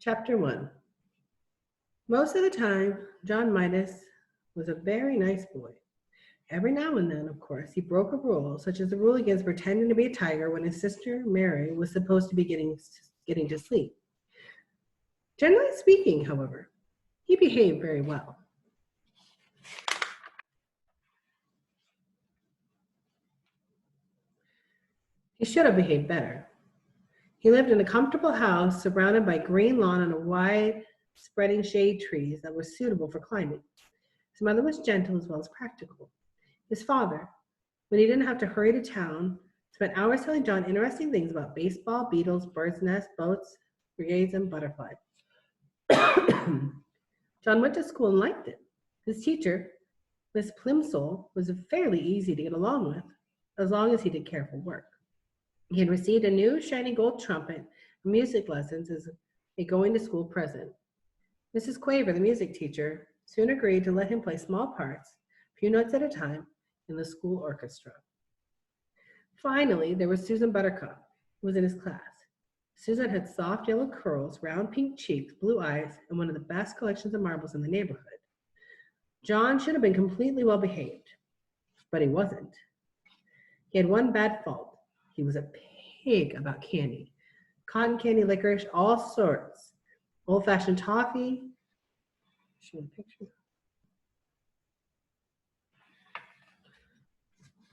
Chapter 1. Most of the time, John Midas was a very nice boy. Every now and then, of course, he broke a rule, such as the rule against pretending to be a tiger when his sister Mary was supposed to be getting to sleep. Generally speaking, however, he behaved very well. He should have behaved better. He lived in a comfortable house surrounded by green lawn and a wide spreading shade trees that was suitable for climbing. His mother was gentle as well as practical. His father, when he didn't have to hurry to town, spent hours telling John interesting things about baseball, beetles, birds' nests, boats, brigades, and butterflies. John went to school and liked it. His teacher, Miss Plimsoll, was fairly easy to get along with, as long as he did careful work. He had received a new shiny gold trumpet and music lessons as a going to school present. Mrs. Quaver, the music teacher, soon agreed to let him play small parts, a few notes at a time, in the school orchestra. Finally, there was Susan Buttercup, who was in his class. Susan had soft yellow curls, round pink cheeks, blue eyes, and one of the best collections of marbles in the neighborhood. John should have been completely well behaved, but he wasn't. He had one bad fault. He was a pig about candy. Cotton candy, licorice, all sorts. Old-fashioned toffee. Show me a picture.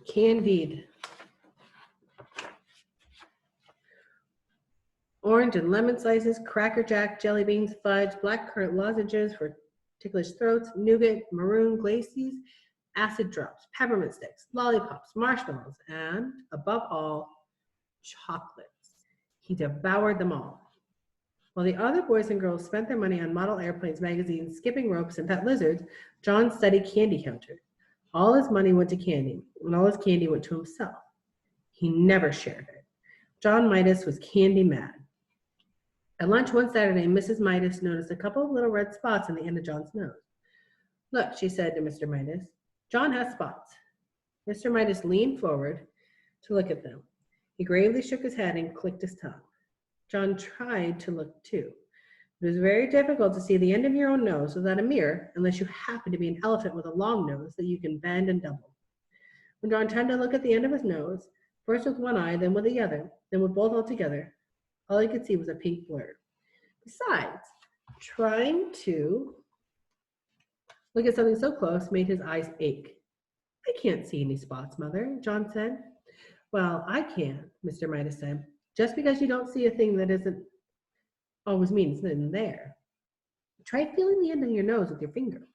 Candied. Orange and lemon slices, Cracker Jack, jelly beans, fudge, blackcurrant lozenges for ticklish throats, nougat, maroon glaces, acid drops, peppermint sticks, lollipops, marshmallows, and, above all, chocolates. He devoured them all. While the other boys and girls spent their money on model airplanes, magazines, skipping ropes, and pet lizards, John studied candy counter. All his money went to candy, and all his candy went to himself. He never shared it. John Midas was candy mad. At lunch one Saturday, Mrs. Midas noticed a couple of little red spots on the end of John's nose. "Look," she said to Mr. Midas, "John has spots." Mr. Midas leaned forward to look at them. He gravely shook his head and clicked his tongue. John tried to look too. It was very difficult to see the end of your own nose without a mirror, unless you happen to be an elephant with a long nose that you can bend and double. When John tried to look at the end of his nose, first with one eye, then with the other, then with both altogether, all he could see was a pink blur. Besides, trying to look at something so close made his eyes ache. "I can't see any spots, Mother," John said. "Well, I can," Mr. Midas said. "Just because you don't see a thing that isn't always means it isn't there. Try feeling the end of your nose with your finger."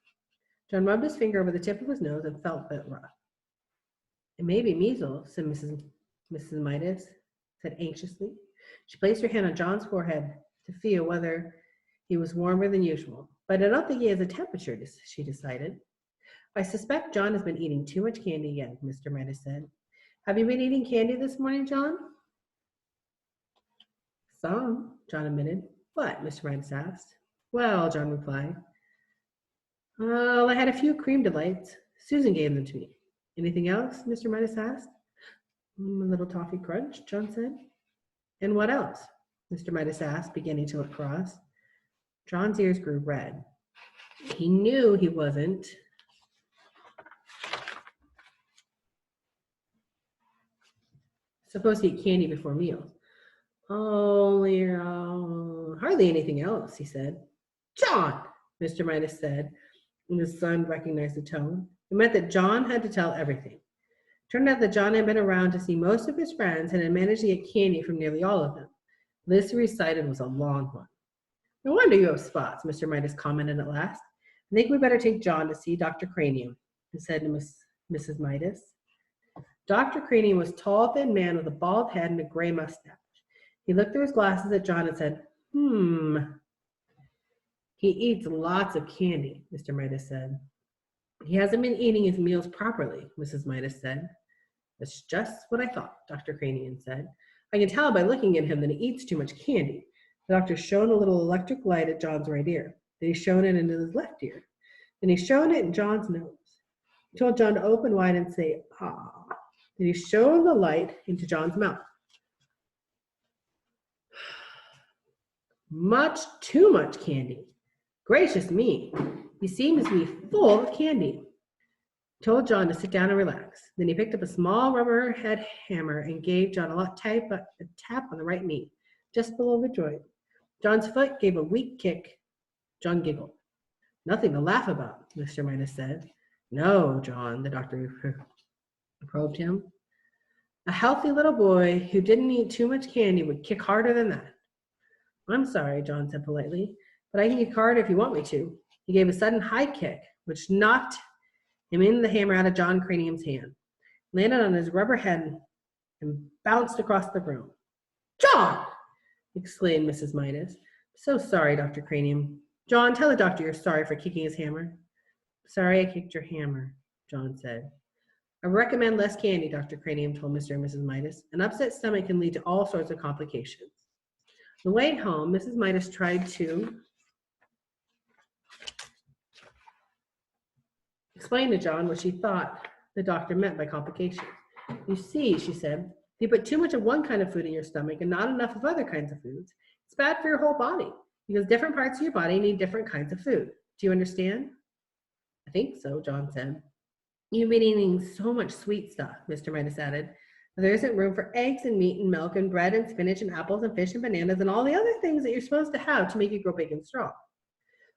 John rubbed his finger over the tip of his nose and felt a bit rough. "It may be measles," said Mrs. Midas said anxiously. She placed her hand on John's forehead to feel whether he was warmer than usual. "But I don't think he has a temperature," she decided. "I suspect John has been eating too much candy again," Mr. Midas said. "Have you been eating candy this morning, John?" "Some," John admitted. "What?" Mr. Midas asked. "Well," John replied, "I had a few cream delights. Susan gave them to me." "Anything else?" Mr. Midas asked. "A little toffee crunch," John said. "And what else?" Mr. Midas asked, beginning to look cross. John's ears grew red. He knew he wasn't supposed to eat candy before meals. "Only hardly anything else," he said. "John!" Mr. Midas said, and his son recognized the tone. It meant that John had to tell everything. It turned out that John had been around to see most of his friends and had managed to get candy from nearly all of them. The list he recited was a long one. "No wonder you have spots," Mr. Midas commented at last. "I think we better take John to see Dr. Cranium," he said to Mrs. Midas. Dr. Cranium was a tall, thin man with a bald head and a gray mustache. He looked through his glasses at John and said, "He eats lots of candy," Mr. Midas said. "He hasn't been eating his meals properly," Mrs. Midas said. "That's just what I thought," Dr. Cranium said. "I can tell by looking at him that he eats too much candy." The doctor shone a little electric light at John's right ear. Then he shone it into his left ear. Then he shone it in John's nose. He told John to open wide and say, "Ah." Then he shone the light into John's mouth. Much too much candy. Gracious me, he seems to be full of candy. Told John to sit down and relax. Then he picked up a small rubber head hammer and gave John a tap on the right knee, just below the joint. John's foot gave a weak kick. John giggled. Nothing to laugh about, Mr. Midas said. No, John, the doctor probed him. A healthy little boy who didn't eat too much candy would kick harder than that. I'm sorry, John said politely, but I can kick harder if you want me to. He gave a sudden high kick, which knocked him in the hammer out of John Cranium's hand, landed on his rubber head, and bounced across the room. John! Exclaimed Mrs. Midas. So sorry, Dr. Cranium. John, tell the doctor you're sorry for kicking his hammer. Sorry I kicked your hammer, John said. I recommend less candy, Dr. Cranium told Mr. and Mrs. Midas. An upset stomach can lead to all sorts of complications. On the way home, Mrs. Midas tried to explain to John what she thought the doctor meant by complications. You see, she said, if you put too much of one kind of food in your stomach and not enough of other kinds of foods, it's bad for your whole body because different parts of your body need different kinds of food. Do you understand? I think so, John said. You've been eating so much sweet stuff, Mr. Midas added. There isn't room for eggs and meat and milk and bread and spinach and apples and fish and bananas and all the other things that you're supposed to have to make you grow big and strong.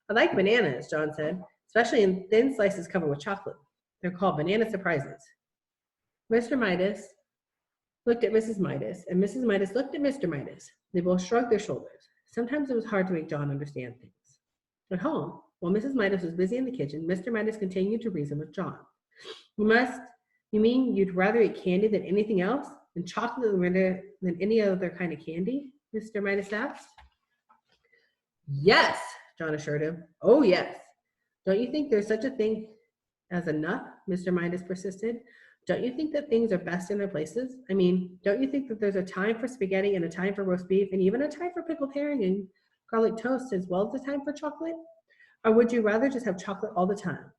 I like bananas, John said, especially in thin slices covered with chocolate. They're called banana surprises. Mr. Midas looked at Mrs. Midas, and Mrs. Midas looked at Mr. Midas. They both shrugged their shoulders. Sometimes it was hard to make John understand things. At home, while Mrs. Midas was busy in the kitchen, Mr. Midas continued to reason with John. You mean you'd rather eat candy than anything else? And chocolate rather than any other kind of candy? Mr. Midas asked. Yes, John assured him. Oh, yes. Don't you think there's such a thing as a nut? Mr. Midas persisted. Don't you think that things are best in their places? I mean, don't you think that there's a time for spaghetti and a time for roast beef and even a time for pickled herring and garlic toast as well as a time for chocolate? Or would you rather just have chocolate all the time?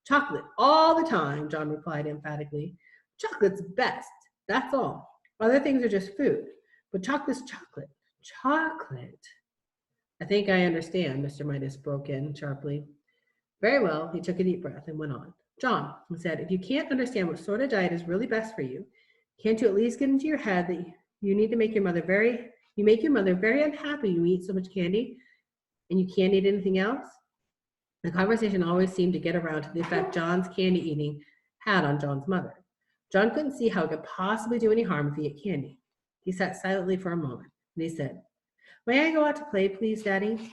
Chocolate all the time, John replied emphatically. Chocolate's best, that's all. Other things are just food, but chocolate's chocolate. Chocolate. I think I understand, Mr. Midas broke in sharply. Very well, he took a deep breath and went on. John, he said, if you can't understand what sort of diet is really best for you, can't you at least get into your head that you need to make your mother very unhappy you eat so much candy and you can't eat anything else? The conversation always seemed to get around to the effect John's candy eating had on John's mother. John couldn't see how it could possibly do any harm if he ate candy. He sat silently for a moment, and he said, May I go out to play, please, Daddy?